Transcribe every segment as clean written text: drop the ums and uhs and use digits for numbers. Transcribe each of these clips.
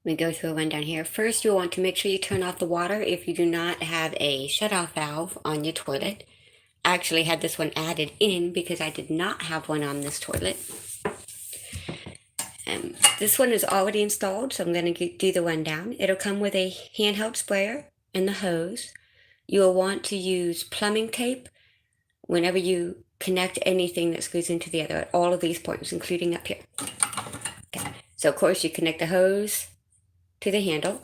We go through one down here. First, you'll want to make sure you turn off the water if you do not have a shut-off valve on your toilet. I actually had this one added in because I did not have one on this toilet. This one is already installed, so I'm going to do the one down. It'll come with a handheld sprayer and the hose. You'll want to use plumbing tape whenever you connect anything that screws into the other at all of these points, including up here. Okay. So of course you connect the hose to the handle.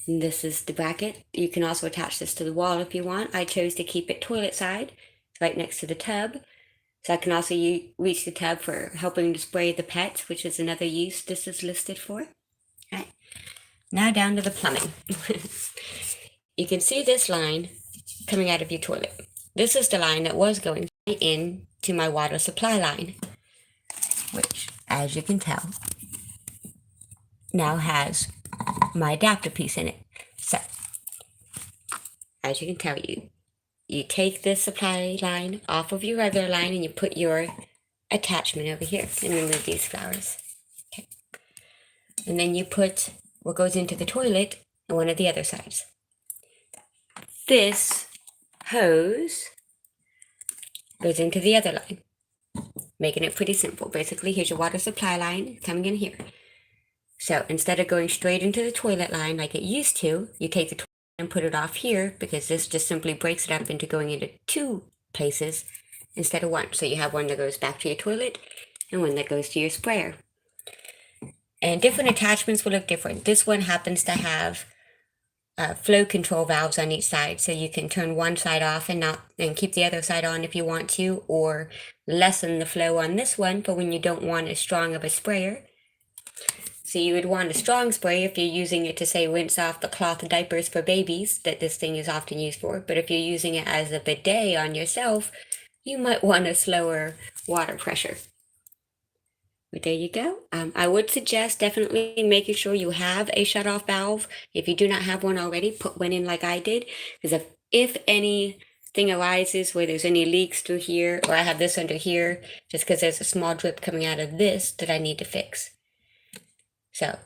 And this is the bracket. You can also attach this to the wall if you want. I chose to keep it toilet side, right next to the tub. So I can also reach the tub for helping to spray the pets, which is another use this is listed for. All right. Now down to the plumbing. You can see this line coming out of your toilet. This is the line that was going in to my water supply line, which, as you can tell, now has my adapter piece in it. So, as you can tell, you take this supply line off of your regular line and you put your attachment over here and remove these flowers. Okay. And then you put what goes into the toilet on one of the other sides. This hose goes into the other line, making it pretty simple. Basically, here's your water supply line coming in here. So instead of going straight into the toilet line like it used to, you take the toilet and put it off here, because this just simply breaks it up into going into two places instead of one. So you have one that goes back to your toilet and one that goes to your sprayer. And different attachments will look different. This one happens to have flow control valves on each side, so you can turn one side off and keep the other side on if you want to, or lessen the flow on this one for when you don't want as strong of a sprayer. So you would want a strong spray if you're using it to, say, rinse off the cloth diapers for babies that this thing is often used for. But if you're using it as a bidet on yourself, you might want a slower water pressure. But there you go. I would suggest definitely making sure you have a shutoff valve. If you do not have one already, put one in like I did. Because if anything arises where there's any leaks through here, or I have this under here, just because there's a small drip coming out of this that I need to fix. So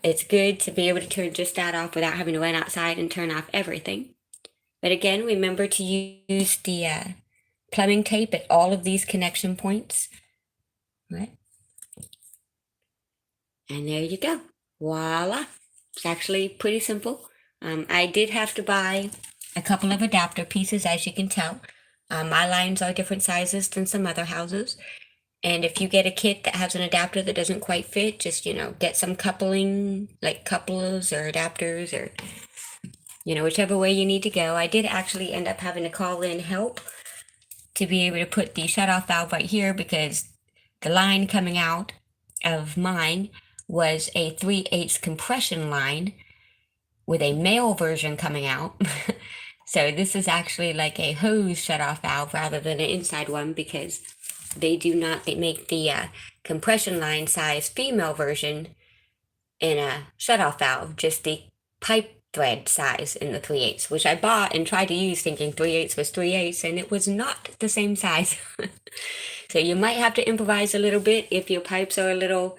it's good to be able to turn just that off without having to run outside and turn off everything. But again, remember to use the plumbing tape at all of these connection points. Right? And there you go. Voila. It's actually pretty simple. I did have to buy a couple of adapter pieces, as you can tell. My lines are different sizes than some other houses. And if you get a kit that has an adapter that doesn't quite fit, just, get some coupling, like couplers or adapters, or, whichever way you need to go. I did actually end up having to call in help to be able to put the shutoff valve right here, because the line coming out of mine was a 3/8 compression line with a male version coming out. So this is actually like a hose shutoff valve rather than an inside one, because they make the compression line size female version in a shutoff valve, just the pipe thread size in the 3/8, which I bought and tried to use thinking 3/8 was 3/8, and it was not the same size. So you might have to improvise a little bit if your pipes are a little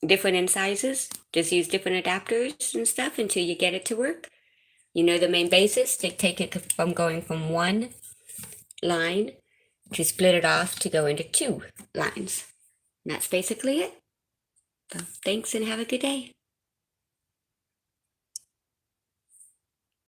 different in sizes. Just use different adapters and stuff until you get it to work. You know the main basis, to take it from going from one line to split it off to go into two lines. And that's basically it. So thanks and have a good day.